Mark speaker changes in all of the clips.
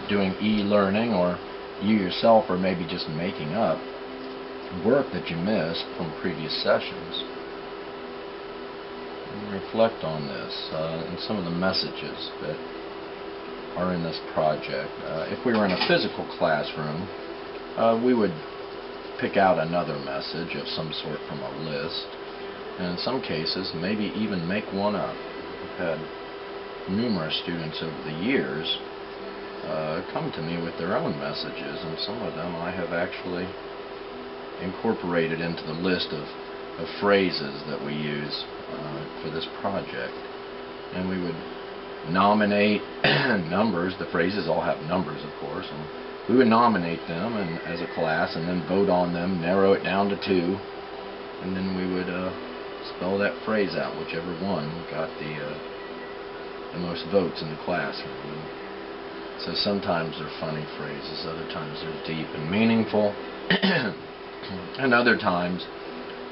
Speaker 1: doing e-learning, or you yourself are maybe just making up work that you missed from previous sessions. And reflect on this and some of the messages that are in this project. If we were in a physical classroom, we would pick out another message of some sort from a list, and in some cases maybe even make one up. I've had numerous students over the years come to me with their own messages, and some of them I have actually incorporated into the list of phrases that we use for this project. And we would nominate numbers. The phrases all have numbers, of course, and we would nominate them as a class and then vote on them, narrow it down to 2, and then we would spell that phrase out, whichever one got the most votes in the classroom. And so sometimes they're funny phrases, other times they're deep and meaningful, and other times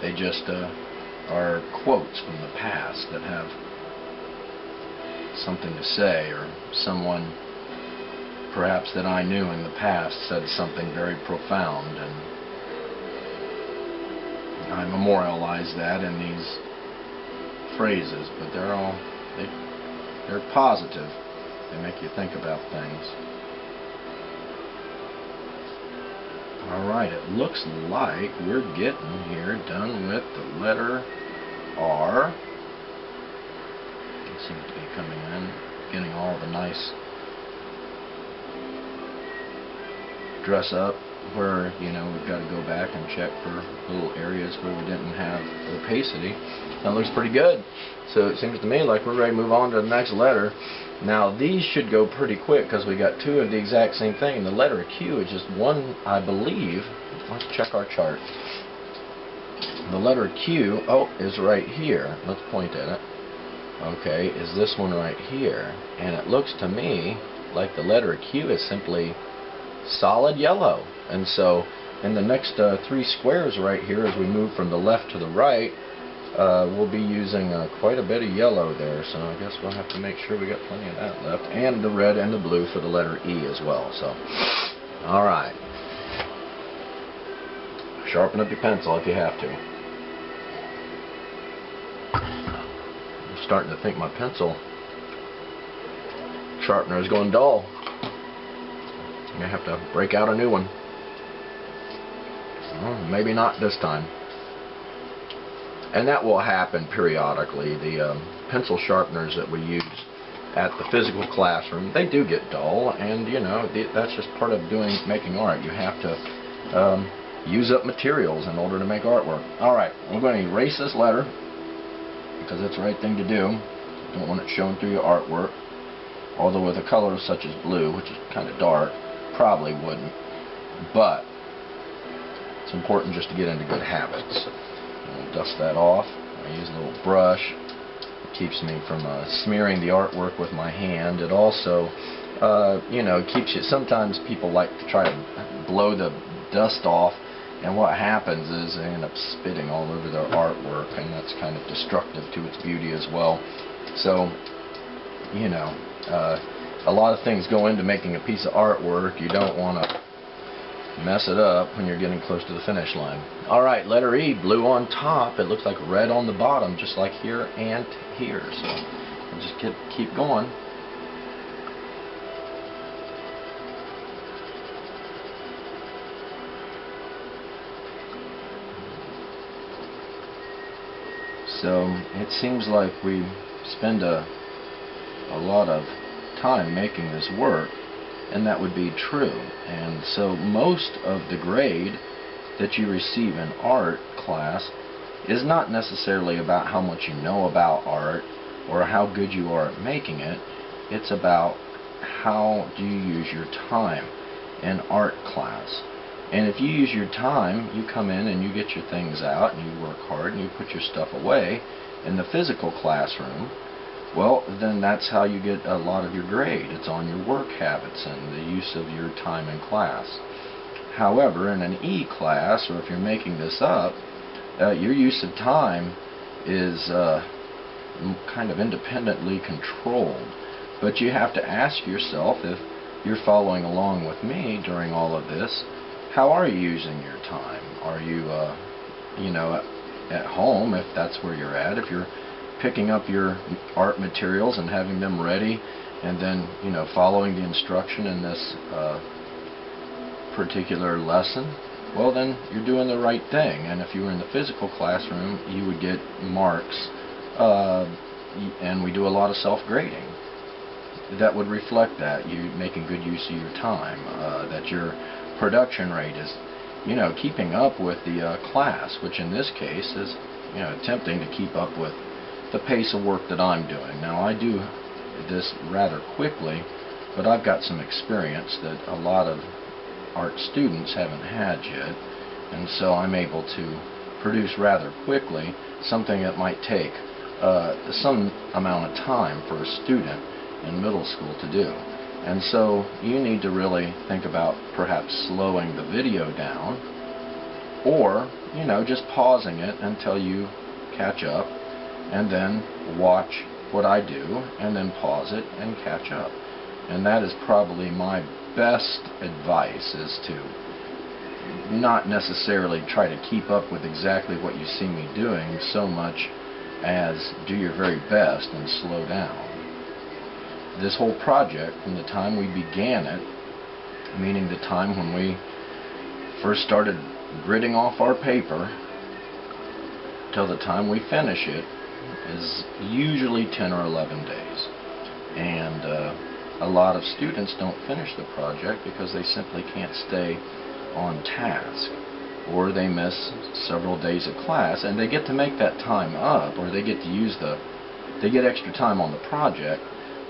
Speaker 1: they just are quotes from the past that have something to say, or someone perhaps that I knew in the past said something very profound, and I memorialize that in these phrases. But they're positive. They make you think about things. Alright, it looks like we're getting here done with the letter R. It seems to be coming in, getting all the nice dress up where, you know, we've got to go back and check for little areas where we didn't have opacity. That looks pretty good. So it seems to me like we're ready to move on to the next letter. Now these should go pretty quick because we got 2 of the exact same thing, and the letter Q is just one, I believe. Let's check our chart. The letter Q, is right here. Let's point at it. Okay, is this one right here? And it looks to me like the letter Q is simply solid yellow. And so in the next 3 squares right here, as we move from the left to the right, we'll be using quite a bit of yellow there. So I guess we'll have to make sure we got plenty of that left, and the red and the blue for the letter E as well. So alright, sharpen up your pencil if you have to. I'm starting to think my pencil sharpener is going dull. I'm going to have to break out a new one. Well, maybe not this time. And that will happen periodically. The pencil sharpeners that we use at the physical classroom, they do get dull, and you know, that's just part of making art. You have to use up materials in order to make artwork. Alright, I'm going to erase this letter because it's the right thing to do. Don't want it showing through your artwork. Although with a color such as blue, which is kind of dark, probably wouldn't. But it's important just to get into good habits. I'll dust that off. I use a little brush. It keeps me from smearing the artwork with my hand. It also, you know, keeps you. Sometimes people like to try to blow the dust off, and what happens is they end up spitting all over their artwork, and that's kind of destructive to its beauty as well. So, you know, a lot of things go into making a piece of artwork. You don't want to mess it up when you're getting close to the finish line. Alright, letter E, blue on top. It looks like red on the bottom, just like here and here. So I'll just keep going. So it seems like we spend a lot of time making this work, and that would be true. And so most of the grade that you receive in art class is not necessarily about how much you know about art or how good you are at making it. It's about how do you use your time in art class. And if you use your time, you come in and you get your things out and you work hard and you put your stuff away in the physical classroom. Well, then that's how you get a lot of your grade. It's on your work habits and the use of your time in class. However, in an E class, or if you're making this up, your use of time is kind of independently controlled. But you have to ask yourself if you're following along with me during all of this, how are you using your time? Are you, you know, at home, if that's where you're at, if you're picking up your art materials and having them ready, and then, you know, following the instruction in this particular lesson, well, then you're doing the right thing. And if you were in the physical classroom, you would get marks, and we do a lot of self-grading that would reflect that you making good use of your time, that your production rate is, you know, keeping up with the class, which in this case is, you know, attempting to keep up with the pace of work that I'm doing. Now, I do this rather quickly, but I've got some experience that a lot of art students haven't had yet, and so I'm able to produce rather quickly something that might take some amount of time for a student in middle school to do. And so you need to really think about perhaps slowing the video down, or, you know, just pausing it until you catch up, and then watch what I do, and then pause it and catch up. And that is probably my best advice, is to not necessarily try to keep up with exactly what you see me doing so much as do your very best and slow down. This whole project, from the time we began it, meaning the time when we first started gridding off our paper, till the time we finish it, is usually 10 or 11 days. And a lot of students don't finish the project because they simply can't stay on task, or they miss several days of class, and they get to make that time up, or they get to use they get extra time on the project.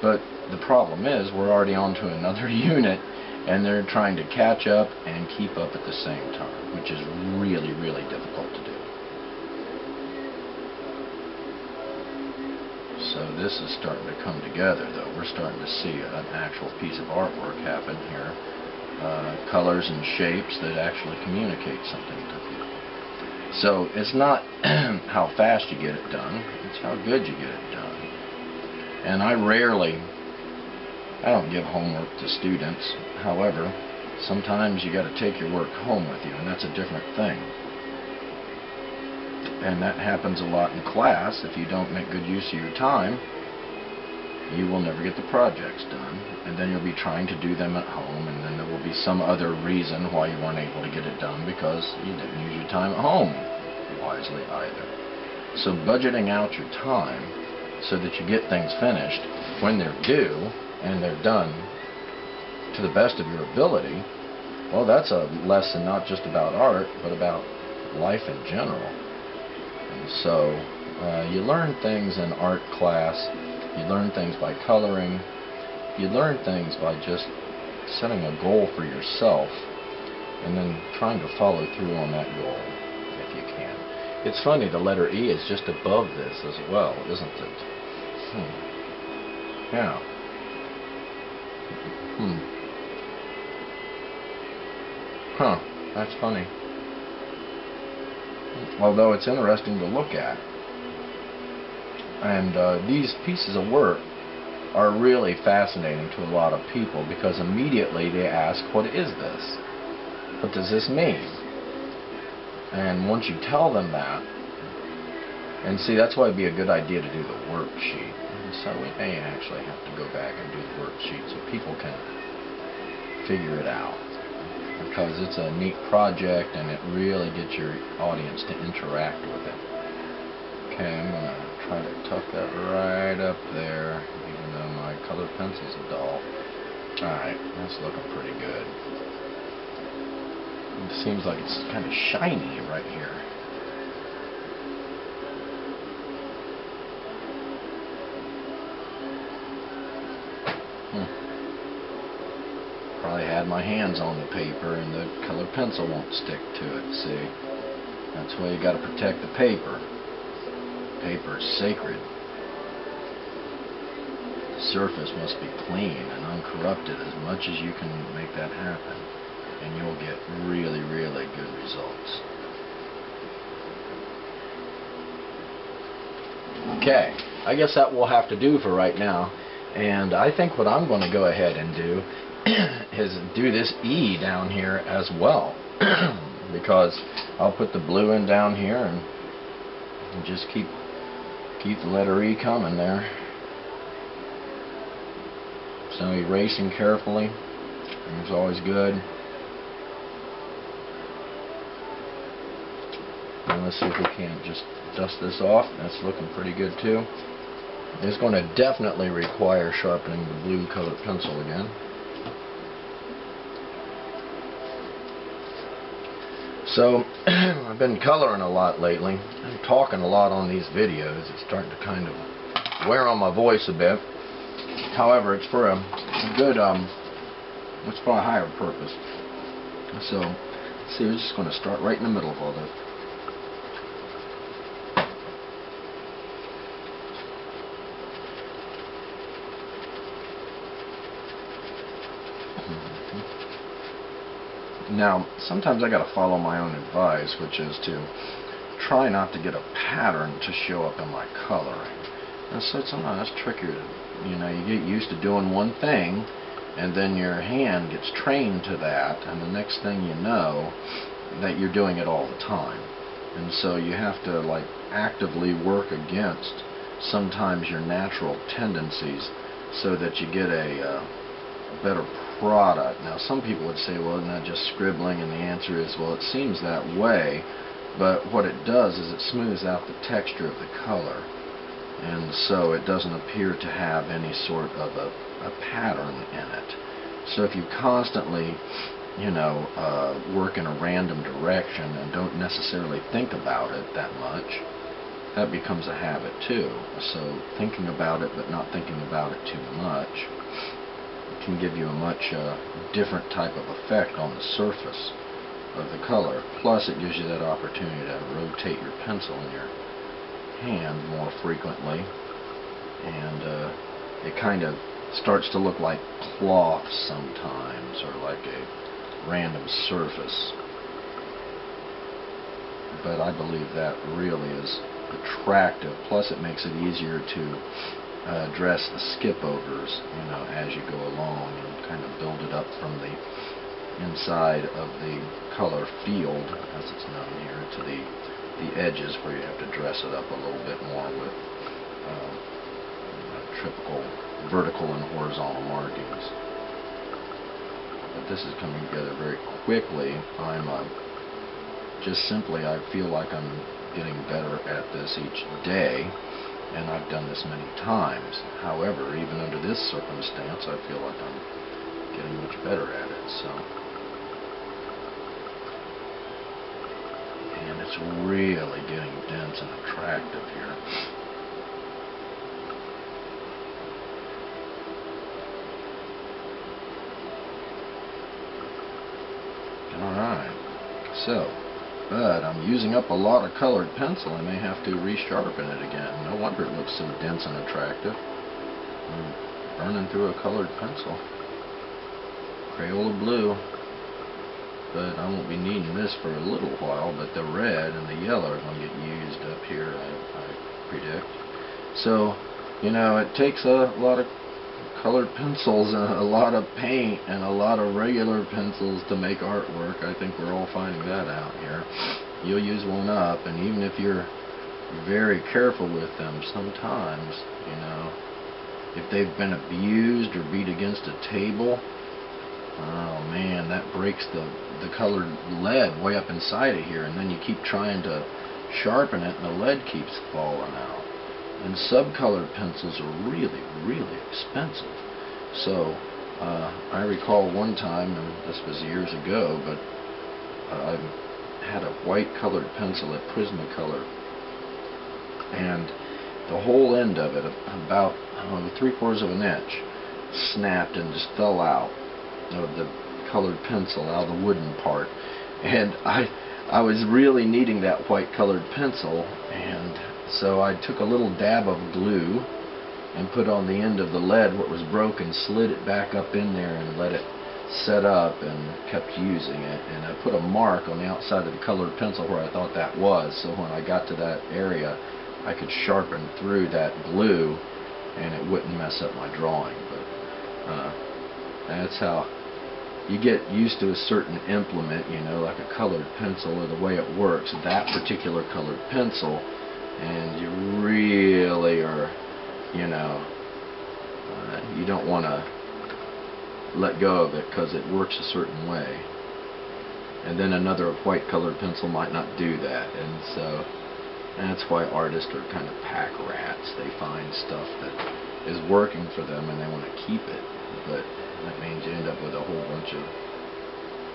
Speaker 1: But the problem is, we're already on to another unit, and they're trying to catch up and keep up at the same time, which is really, really difficult to do. So this is starting to come together, though. We're starting to see an actual piece of artwork happen here. Colors and shapes that actually communicate something to people. So it's not how fast you get it done, it's how good you get it done. And I don't give homework to students. However, sometimes you got to take your work home with you, and that's a different thing. And that happens a lot in class. If you don't make good use of your time, you will never get the projects done, and then you'll be trying to do them at home, and then there will be some other reason why you weren't able to get it done, because you didn't use your time at home wisely either. So budgeting out your time so that you get things finished when they're due and they're done to the best of your ability, well, that's a lesson not just about art, but about life in general. And so you learn things in art class, you learn things by coloring, you learn things by just setting a goal for yourself and then trying to follow through on that goal if you can. It's funny, the letter E is just above this as well, isn't it? Yeah. Huh, that's funny. Although it's interesting to look at. And these pieces of work are really fascinating to a lot of people, because immediately they ask, what is this? What does this mean? And once you tell them that, and see, that's why it'd be a good idea to do the worksheet. And so we may actually have to go back and do the worksheet so people can figure it out, because it's a neat project and it really gets your audience to interact with it. Okay, I'm going to try to tuck that right up there, even though my colored pencil's a dull. Alright, that's looking pretty good. It seems like it's kind of shiny right here. Probably had my hands on the paper and the colored pencil won't stick to it, see? That's why you got to protect the paper. Paper is sacred. The surface must be clean and uncorrupted as much as you can make that happen, and you'll get really, really good results. Okay, I guess that will have to do for right now, and I think what I'm going to go ahead and do is do this E down here as well. Because I'll put the blue in down here and just keep the letter E coming there. So erasing carefully is always good. And let's see if we can't just dust this off. That's looking pretty good too. It's going to definitely require sharpening the blue colored pencil again. So, I've been coloring a lot lately. I'm talking a lot on these videos. It's starting to kind of wear on my voice a bit. However, it's for a good, it's for a higher purpose. So, let's see, we're just going to start right in the middle of all this. Now, sometimes I gotta follow my own advice, which is to try not to get a pattern to show up in my coloring. And so sometimes that's trickier. You know, you get used to doing one thing, and then your hand gets trained to that, and the next thing you know, that you're doing it all the time. And so you have to, like, actively work against sometimes your natural tendencies so that you get a better product. Now, some people would say, well, isn't that just scribbling? And the answer is, well, it seems that way, but what it does is it smooths out the texture of the color, and so it doesn't appear to have any sort of a pattern in it. So if you constantly, you know, work in a random direction and don't necessarily think about it that much, that becomes a habit too. So thinking about it but not thinking about it too much can give you a much different type of effect on the surface of the color. Plus, it gives you that opportunity to rotate your pencil in your hand more frequently, and it kind of starts to look like cloth sometimes, or like a random surface. But I believe that really is attractive. Plus, it makes it easier to address the skip-overs, you know, as you go along, and kind of build it up from the inside of the color field, as it's known here, to the edges where you have to dress it up a little bit more with typical vertical and horizontal markings. But this is coming together very quickly. I'm just simply, I feel like I'm getting better at this each day. And I've done this many times. However, even under this circumstance, I feel like I'm getting much better at it. So, and it's really getting dense and attractive here. Alright, so, but I'm using up a lot of colored pencil. I may have to resharpen it again. No wonder it looks so dense and attractive. I'm burning through a colored pencil. Crayola blue. But I won't be needing this for a little while, but the red and the yellow are going to get used up here, I predict. So, you know, it takes a lot of colored pencils and a lot of paint and a lot of regular pencils to make artwork. I think we're all finding that out here. You'll use one up, and even if you're very careful with them, sometimes, you know, if they've been abused or beat against a table, oh man, that breaks the colored lead way up inside of here, and then you keep trying to sharpen it and the lead keeps falling out. And subcolored pencils are really, really expensive. So I recall one time, and this was years ago, but I had a white colored pencil at Prismacolor, and the whole end of it, about 3/4 of an inch, snapped and just fell out of the colored pencil, out of the wooden part. And I was really needing that white colored pencil, and so I took a little dab of glue and put on the end of the lead what was broken, slid it back up in there and let it set up, and kept using it. And I put a mark on the outside of the colored pencil where I thought that was, so when I got to that area I could sharpen through that glue and it wouldn't mess up my drawing. But that's how you get used to a certain implement, you know, like a colored pencil or the way it works, that particular colored pencil, and you really are, you know, you don't want to let go of it because it works a certain way. And then another white colored pencil might not do that, and so that's why artists are kind of pack rats. They find stuff that is working for them and they want to keep it, but that means you end up with a whole bunch of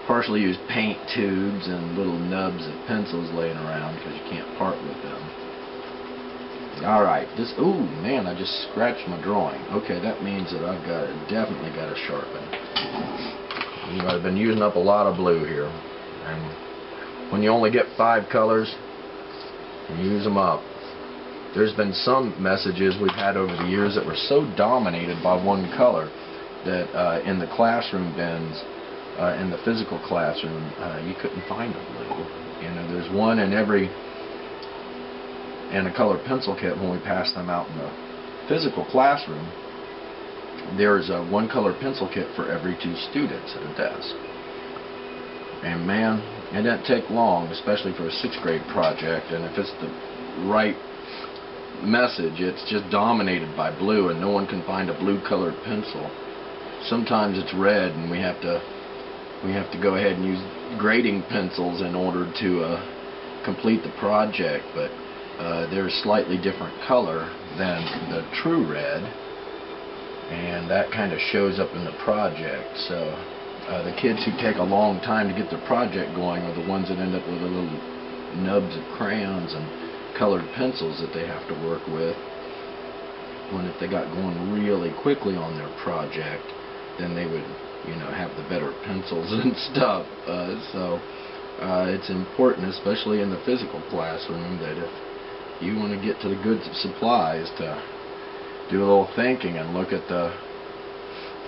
Speaker 1: partially used paint tubes and little nubs of pencils laying around because you can't part with them. Alright, this, ooh man, I just scratched my drawing. Okay, that means that I've definitely got to sharpen. I've been using up a lot of blue here, and when you only get 5 colors, you use them up. There's been some messages we've had over the years that were so dominated by one color that in the classroom bins, in the physical classroom, you couldn't find a blue. You know, there's one in a colored pencil kit when we pass them out in the physical classroom. There's a 1 color pencil kit for every 2 students at a desk. And man, it doesn't take long, especially for a 6th grade project, and if it's the right message, it's just dominated by blue and no one can find a blue colored pencil. Sometimes it's red and we have to go ahead and use grading pencils in order to complete the project, but they're a slightly different color than the true red, and that kind of shows up in the project. So the kids who take a long time to get their project going are the ones that end up with the little nubs of crayons and colored pencils that they have to work with. When if they got going really quickly on their project, then they would, you know, have the better pencils and stuff. So it's important, especially in the physical classroom, that if you want to get to the goods of supplies, to do a little thinking and look at the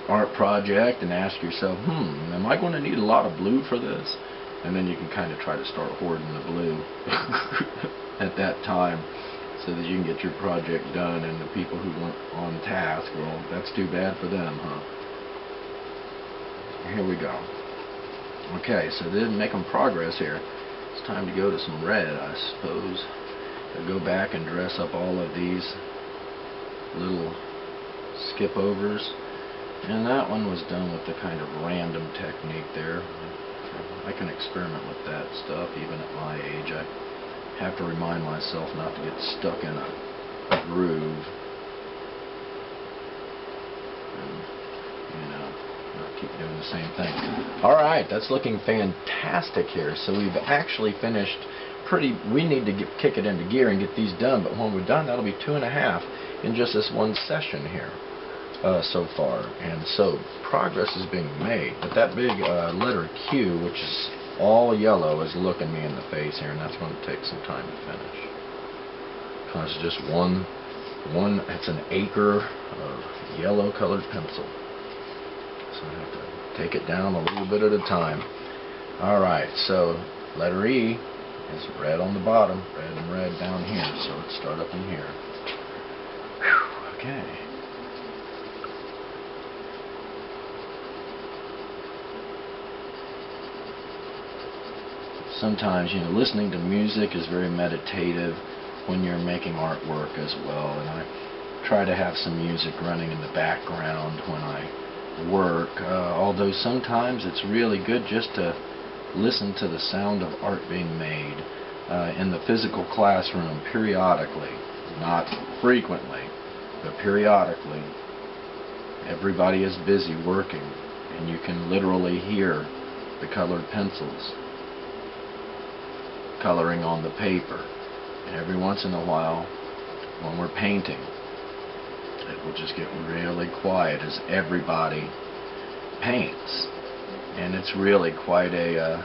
Speaker 1: art project and ask yourself, am I going to need a lot of blue for this? And then you can kind of try to start hoarding the blue at that time so that you can get your project done, and the people who weren't on task, well, that's too bad for them, huh? Here we go. Okay, so they're making progress here. It's time to go to some red, I suppose. I'll go back and dress up all of these little skip-overs. And that one was done with the kind of random technique there. I can experiment with that stuff even at my age. I have to remind myself not to get stuck in a groove. And, you know, not keep doing the same thing. Alright, that's looking fantastic here. So we've actually finished we need to kick it into gear and get these done, but when we're done, that'll be 2.5 in just this one session here so far. And so progress is being made, but that big letter Q, which is all yellow, is looking me in the face here, and that's going to take some time to finish. Because it's just it's an acre of yellow colored pencil. So I have to take it down a little bit at a time. Alright, so letter E is red on the bottom, red and red down here, so let's start up in here. Whew, okay. Sometimes, you know, listening to music is very meditative when you're making artwork as well, and I try to have some music running in the background when I work, although sometimes it's really good just to listen to the sound of art being made in the physical classroom periodically, not frequently, but periodically. Everybody is busy working, and you can literally hear the colored pencils coloring on the paper. And every once in a while, when we're painting, it will just get really quiet as everybody paints. And it's really quite it's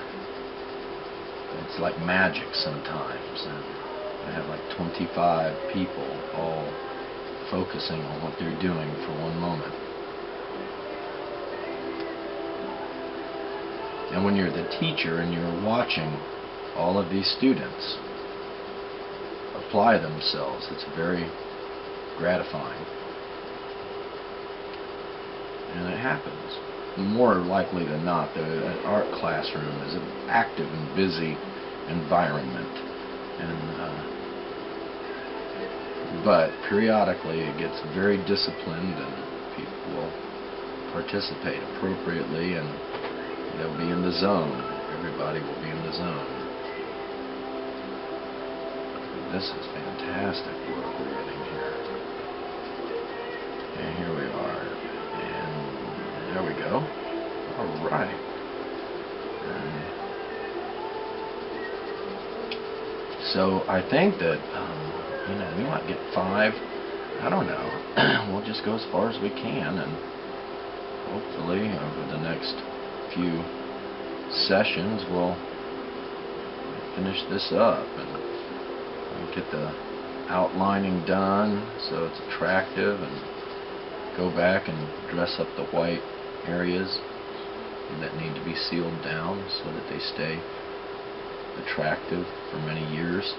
Speaker 1: like magic sometimes. And I have like 25 people all focusing on what they're doing for one moment. And when you're the teacher and you're watching all of these students apply themselves, it's very gratifying. And it happens. more likely than not, an art classroom is an active and busy environment, and but periodically it gets very disciplined, and people will participate appropriately, and they'll be in the zone. Everybody will be in the zone. This is fantastic work we're getting here. And here we are. And there we go. All right. So I think that we might get 5. I don't know. We'll just go as far as we can, and hopefully over the next few sessions we'll finish this up and get the outlining done so it's attractive, and go back and dress up the white areas that need to be sealed down so that they stay attractive for many years.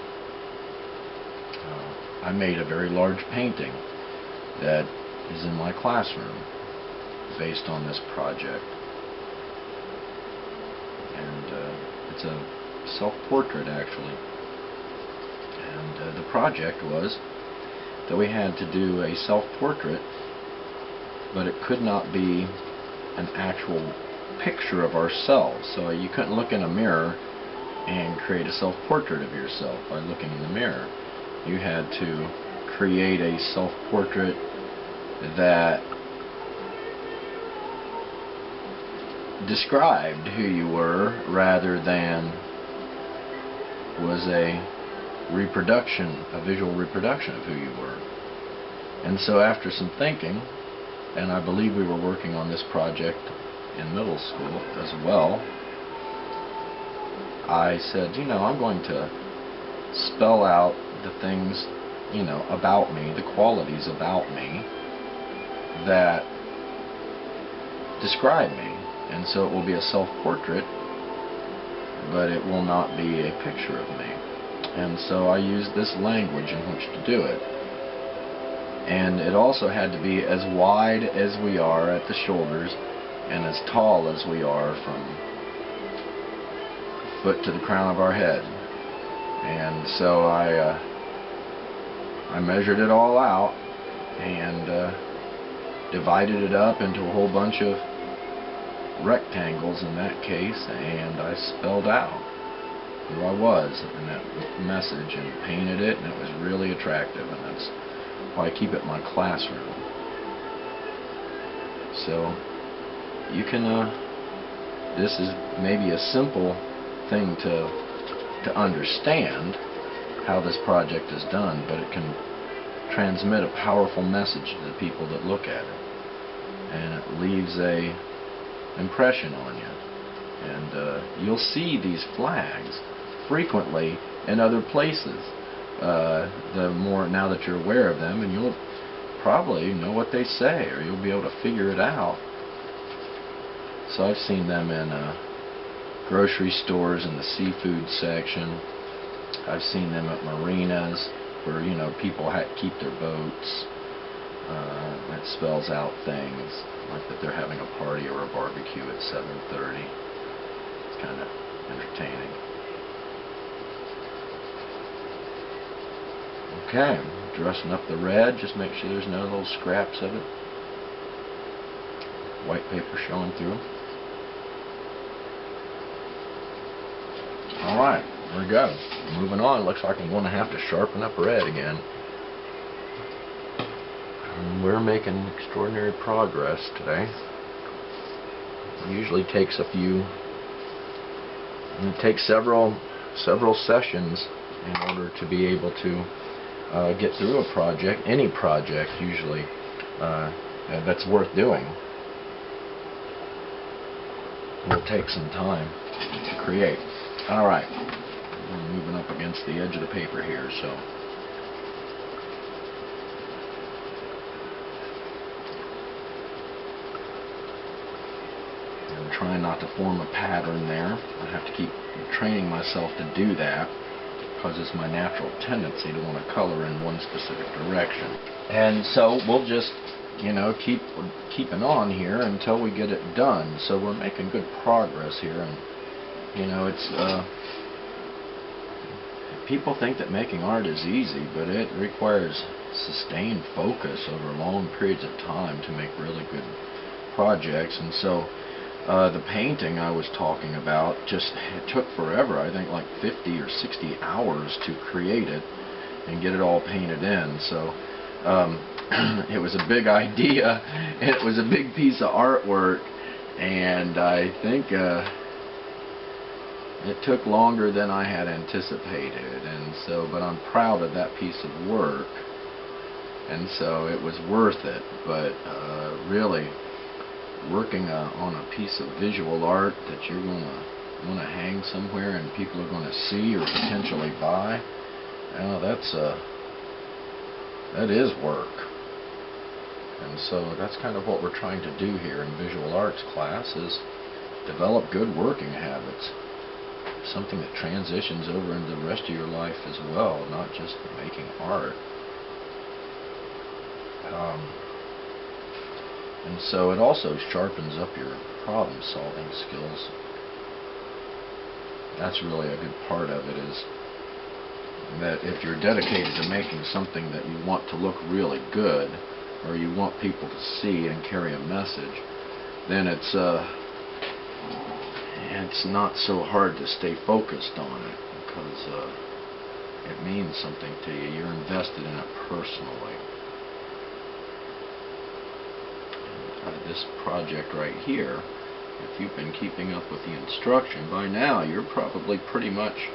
Speaker 1: I made a very large painting that is in my classroom based on this project, and it's a self-portrait actually. And the project was that we had to do a self-portrait, but it could not be an actual picture of ourselves. So you couldn't look in a mirror and create a self-portrait of yourself by looking in the mirror. You had to create a self-portrait that described who you were rather than was a reproduction, a visual reproduction of who you were. And so after some thinking, and I believe we were working on this project in middle school as well, I said, I'm going to spell out the things, about me, the qualities about me that describe me. And so it will be a self-portrait, but it will not be a picture of me. And so I used this language in which to do it. And it also had to be as wide as we are at the shoulders and as tall as we are from foot to the crown of our head. And so I measured it all out and divided it up into a whole bunch of rectangles in that case, and I spelled out who I was in that message and painted it, and it was really attractive, and that's why I keep it in my classroom. So you can this is maybe a simple thing to understand how this project is done, but it can transmit a powerful message to the people that look at it, and it leaves a impression on you. And you'll see these flags frequently in other places. The more now that you're aware of them, and you'll probably know what they say, or you'll be able to figure it out. So I've seen them in grocery stores in the seafood section. I've seen them at marinas where people keep their boats. That spells out things like that they're having a party or a barbecue at 7:30. It's kind of entertaining. Okay, dressing up the red. Just make sure there's no little scraps of it. White paper showing through. Alright, there we go. Moving on. Looks like I'm going to have to sharpen up red again. We're making extraordinary progress today. It usually takes several sessions in order to be able to get through a project, any project usually that's worth doing. Will take some time to create. Alright, I'm moving up against the edge of the paper here, so I'm trying not to form a pattern there. I have to keep training myself to do that because it's my natural tendency to want to color in one specific direction. And so we'll just you know, keeping on here until we get it done. So we're making good progress here, and you know, it's people think that making art is easy, but it requires sustained focus over long periods of time to make really good projects. And so the painting I was talking about, it took forever. I think like 50 or 60 hours to create it and get it all painted in. So it was a big idea, and it was a big piece of artwork, and I think it took longer than I had anticipated. And so, but I'm proud of that piece of work, and so it was worth it. But really, working on a piece of visual art that you're going to want to hang somewhere and people are going to see or potentially buy, that is work. And so that's kind of what we're trying to do here in visual arts class, is develop good working habits, something that transitions over into the rest of your life as well, not just making art. And so it also sharpens up your problem-solving skills. That's really a good part of it, is that if you're dedicated to making something that you want to look really good, or you want people to see and carry a message, then it's not so hard to stay focused on it, because it means something to you. You're invested in it personally. This project right here, if you've been keeping up with the instruction, by now you're probably pretty much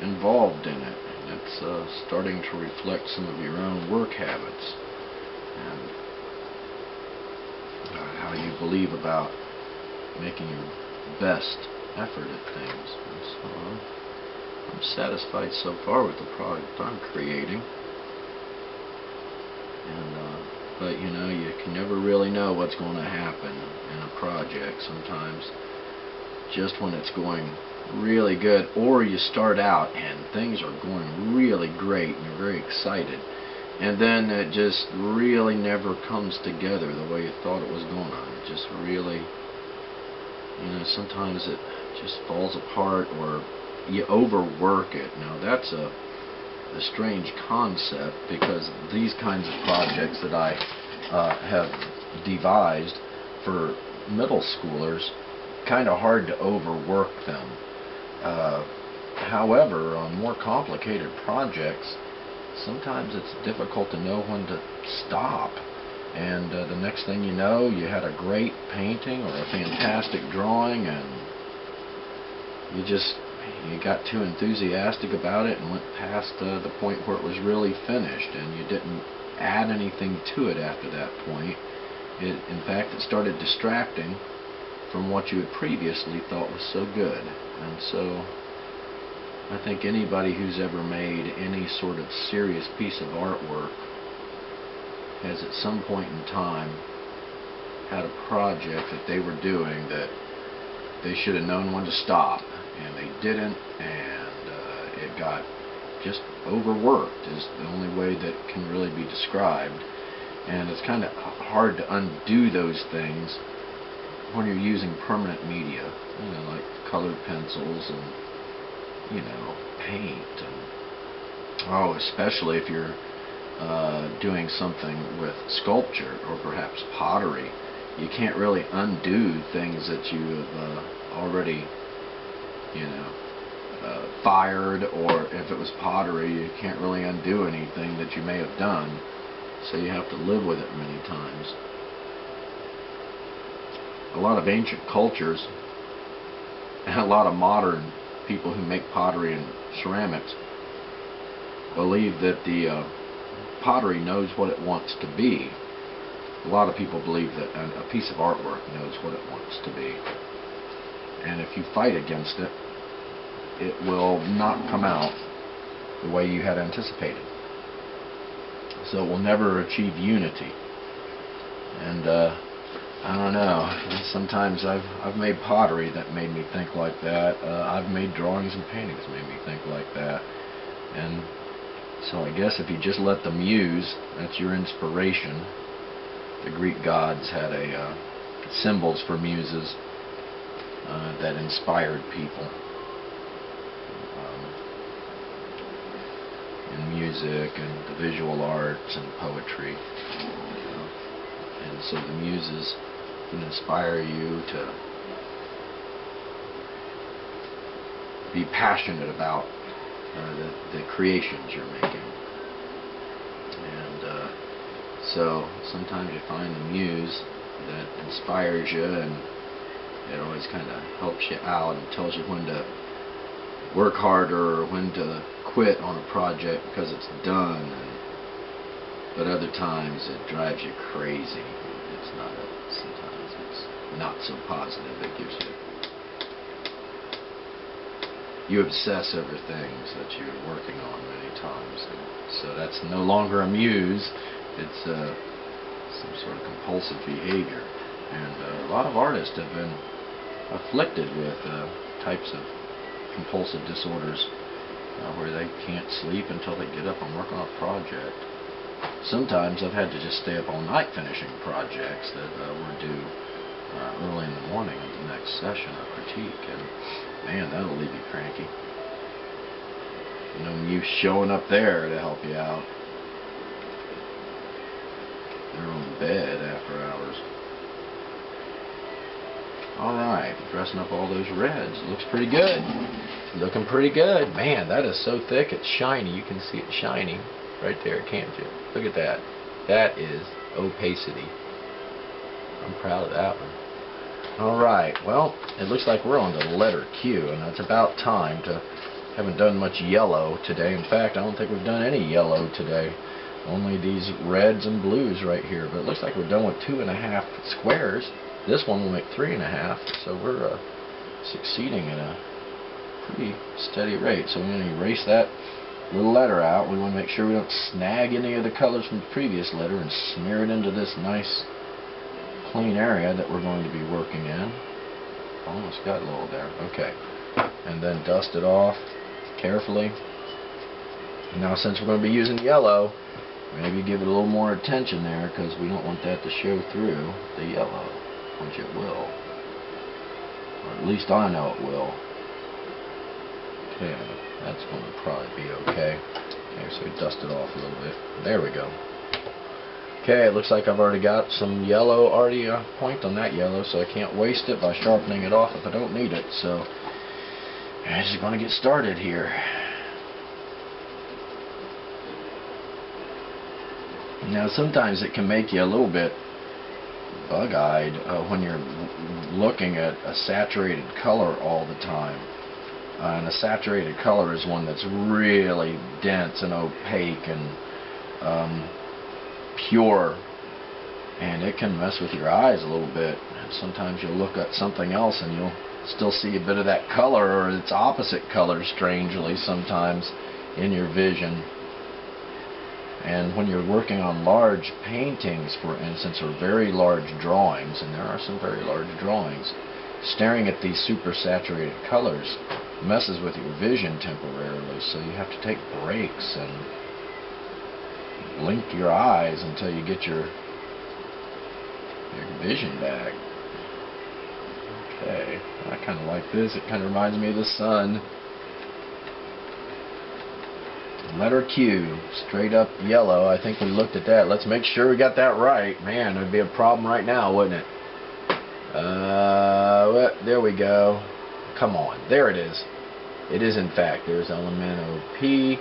Speaker 1: involved in it, and it's starting to reflect some of your own work habits and how you believe about making your best effort at things. And so I'm satisfied so far with the product I'm creating. And but you know, you can never really know what's going to happen in a project. Sometimes just when it's going really good, or you start out and things are going really great and you're very excited, and then it just really never comes together the way you thought it was going to. It just really, you know, sometimes it just falls apart, or you overwork it. Now that's a strange concept, because these kinds of projects that I have devised for middle schoolers, kind of hard to overwork them. However, on more complicated projects, sometimes it's difficult to know when to stop, and the next thing you know, you had a great painting or a fantastic drawing, and you got too enthusiastic about it and went past the point where it was really finished, and you didn't add anything to it after that point. In fact, it started distracting from what you had previously thought was so good. And so I think anybody who's ever made any sort of serious piece of artwork has at some point in time had a project that they were doing that they should have known when to stop, and they didn't, and it got just overworked, is the only way that can really be described. And it's kind of hard to undo those things when you're using permanent media, you know, like colored pencils and, you know, paint, and especially if you're doing something with sculpture or perhaps pottery. You can't really undo things that you have already, you know, fired, or if it was pottery, you can't really undo anything that you may have done, so you have to live with it many times. A lot of ancient cultures and a lot of modern people who make pottery and ceramics believe that the pottery knows what it wants to be. A lot of people believe that a piece of artwork knows what it wants to be, and if you fight against it, it will not come out the way you had anticipated. So it will never achieve unity. And I don't know, sometimes I've made pottery that made me think like that. I've made drawings and paintings that made me think like that. And so I guess if you just let the muse, that's your inspiration, the Greek gods had symbols for muses that inspired people in music and the visual arts and poetry. And so the muses can inspire you to be passionate about the creations you're making. And so sometimes you find the muse that inspires you, and it always kind of helps you out and tells you when to work harder or when to quit on a project because it's done. But other times it drives you crazy. It's not sometimes it's not so positive. It gives you obsess over things that you're working on many times. And so that's no longer a muse. It's some sort of compulsive behavior. And a lot of artists have been afflicted with types of compulsive disorders where they can't sleep until they get up and work on a project. Sometimes I've had to just stay up all night finishing projects that were due early in the morning of the next session or critique, and man, that'll leave you cranky. No use showing up there to help you out. They're on bed after hours. Alright, dressing up all those reds. Looks pretty good. Looking pretty good. Man, that is so thick it's shiny. You can see it shining right there, can't you? Look at that. That is opacity. I'm proud of that one. Alright, well, it looks like we're on to the letter Q, and it's about time to... Haven't done much yellow today. In fact, I don't think we've done any yellow today. Only these reds and blues right here. But it looks like we're done with 2.5 squares. This one will make 3.5, so we're succeeding at a pretty steady rate. So we're going to erase that little letter out. We want to make sure we don't snag any of the colors from the previous letter and smear it into this nice clean area that we're going to be working in. Almost got a little there. Okay. And then dust it off carefully. Now since we're going to be using yellow, maybe give it a little more attention there, because we don't want that to show through the yellow, which it will. Or at least I know it will. Okay, that's going to probably be okay. Okay, so we dust it off a little bit. There we go. Okay, it looks like I've already got some yellow already point on that yellow, so I can't waste it by sharpening it off if I don't need it. So I'm just going to get started here. Now sometimes it can make you a little bit bug-eyed when you're looking at a saturated color all the time. And a saturated color is one that's really dense and opaque and pure, and it can mess with your eyes a little bit. And sometimes you'll look at something else and you'll still see a bit of that color or its opposite color, strangely, sometimes in your vision. And when you're working on large paintings, for instance, or very large drawings, and there are some very large drawings, staring at these super saturated colors messes with your vision temporarily, so you have to take breaks and blink your eyes until you get your vision back. Okay, I kind of like this. It kind of reminds me of the sun. Letter Q, straight up yellow. I think we looked at that. Let's make sure we got that right. Man, it'd be a problem right now, wouldn't it? Well, there we go. Come on, there it is. It is, in fact. There's element O-P,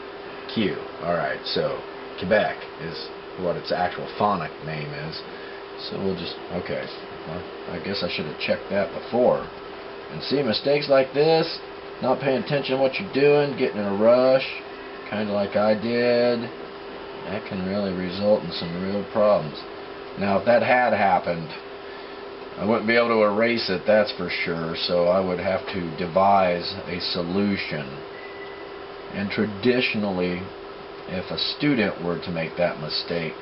Speaker 1: Q. Alright, so Quebec is what its actual phonic name is. So we'll just, okay. Well, I guess I should have checked that before. And see, mistakes like this, not paying attention to what you're doing, getting in a rush, kind of like I did, that can really result in some real problems. Now, if that had happened, I wouldn't be able to erase it, that's for sure, so I would have to devise a solution. And traditionally, if a student were to make that mistake,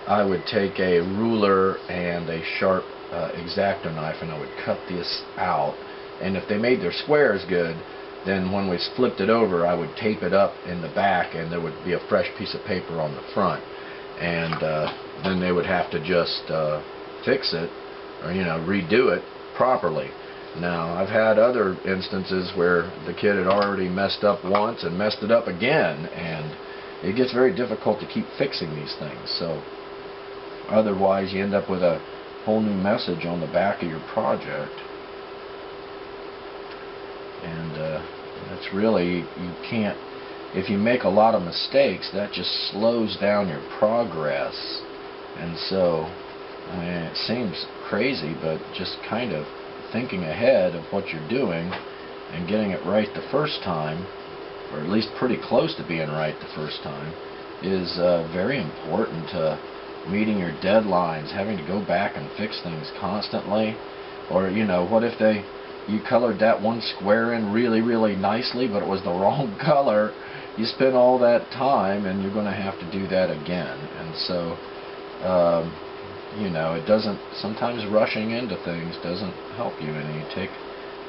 Speaker 1: I would take a ruler and a sharp X-Acto knife and I would cut this out. And if they made their squares good, then when we flipped it over, I would tape it up in the back and there would be a fresh piece of paper on the front. And then they would have to just fix it, or redo it properly. Now, I've had other instances where the kid had already messed up once and messed it up again, and it gets very difficult to keep fixing these things. So otherwise you end up with a whole new message on the back of your project. And that's really, you can't, if you make a lot of mistakes, that just slows down your progress. And so, I mean, it seems crazy, but just kind of thinking ahead of what you're doing and getting it right the first time, or at least pretty close to being right the first time, is very important to meeting your deadlines, having to go back and fix things constantly. Or, what if you colored that one square in really, really nicely, but it was the wrong color? You spend all that time, and you're going to have to do that again. And so, it doesn't, sometimes rushing into things doesn't help you, and you take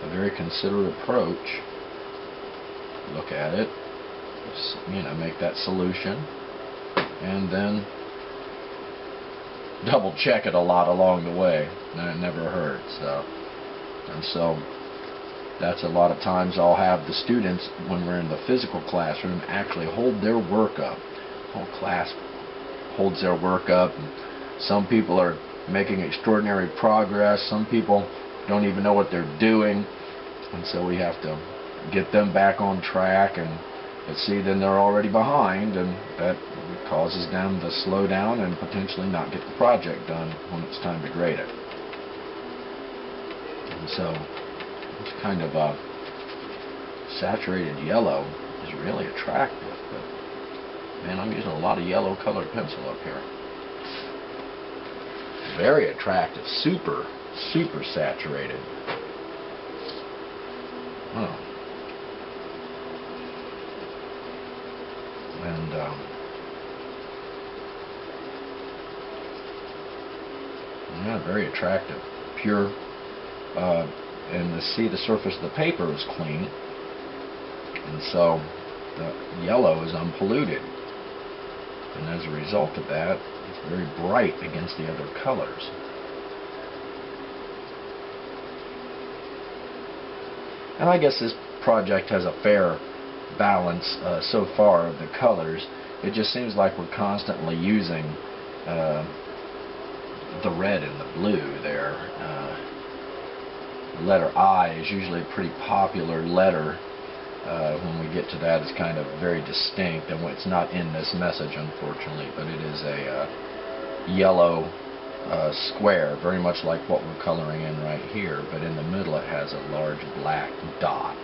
Speaker 1: a very considerate approach, look at it, make that solution, and then double check it a lot along the way. It never hurts. And so that's a lot of times I'll have the students, when we're in the physical classroom, actually hold their work up. The whole class holds their work up. And some people are making extraordinary progress. Some people don't even know what they're doing. And so we have to get them back on track. And see, then they're already behind, and that causes them to slow down and potentially not get the project done when it's time to grade it. And so it's kind of a saturated yellow is really attractive, but man, I'm using a lot of yellow colored pencil up here. Very attractive, super saturated. Oh. And yeah, very attractive, pure, and to see the surface of the paper is clean, and so the yellow is unpolluted, and as a result of that, it's very bright against the other colors. And I guess this project has a fair balance so far of the colors. It just seems like we're constantly using the red and the blue there. The letter I is usually a pretty popular letter. When we get to that, it's kind of very distinct, and it's not in this message, unfortunately, but it is a yellow square, very much like what we're coloring in right here, but in the middle it has a large black dot.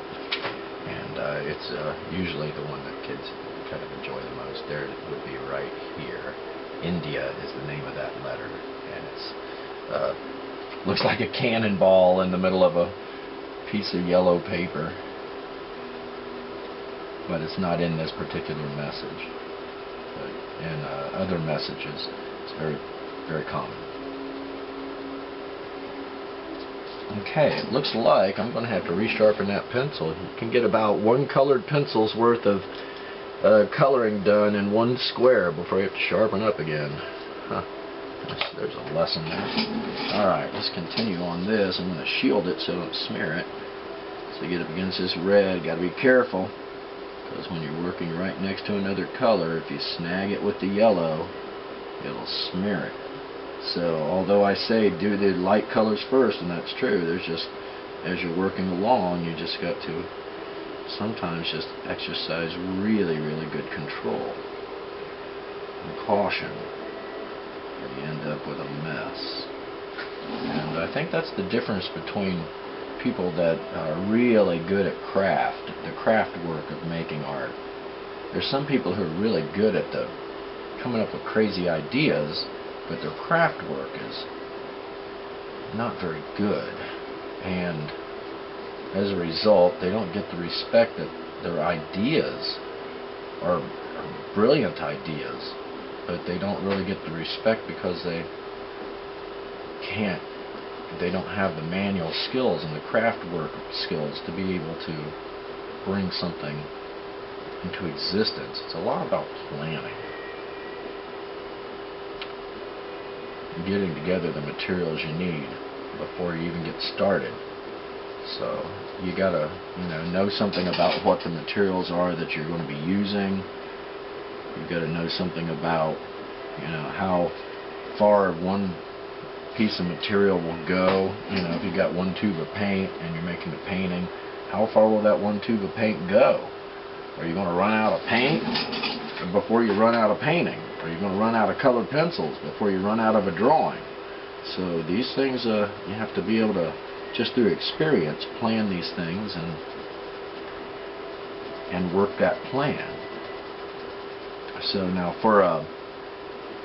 Speaker 1: And it's usually the one that kids kind of enjoy the most. There it would be right here. India is the name of that letter, and it's looks like a cannonball in the middle of a piece of yellow paper, but it's not in this particular message. But in other messages, it's very, very common. Okay, it looks like I'm going to have to resharpen that pencil. You can get about one colored pencil's worth of coloring done in one square before you have to sharpen up again. Huh. There's a lesson there. Alright, let's continue on this. I'm going to shield it so I don't smear it. So you get up against this red, got to be careful, because when you're working right next to another color, if you snag it with the yellow, it'll smear it. So, although I say do the light colors first, and that's true, there's just, as you're working along, you just got to sometimes just exercise really, really good control and caution, or you end up with a mess. And I think that's the difference between people that are really good at craft, the craft work of making art. There's some people who are really good at coming up with crazy ideas, but their craft work is not very good, and as a result they don't get the respect that their ideas are brilliant ideas, but they don't really get the respect because they don't have the manual skills and the craft work skills to be able to bring something into existence. It's a lot about planning. getting together the materials you need before you even get started. So you gotta, know something about what the materials are that you're going to be using. You gotta know something about, how far one piece of material will go. If you got one tube of paint and you're making a painting, how far will that one tube of paint go? Are you going to run out of paint before you run out of painting? Are you going to run out of colored pencils before you run out of a drawing? So these things, you have to be able to, just through experience, plan these things and work that plan. So now for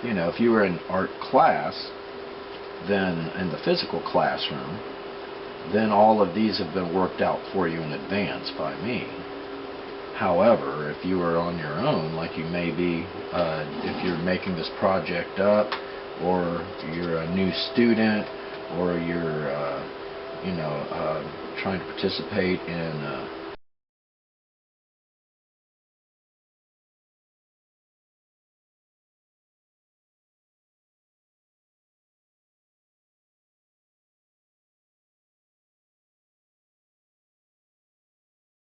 Speaker 1: if you were in art class, then in the physical classroom, then all of these have been worked out for you in advance by me. However, if you are on your own, like you may be, if you're making this project up, or you're a new student, or you're, trying to participate in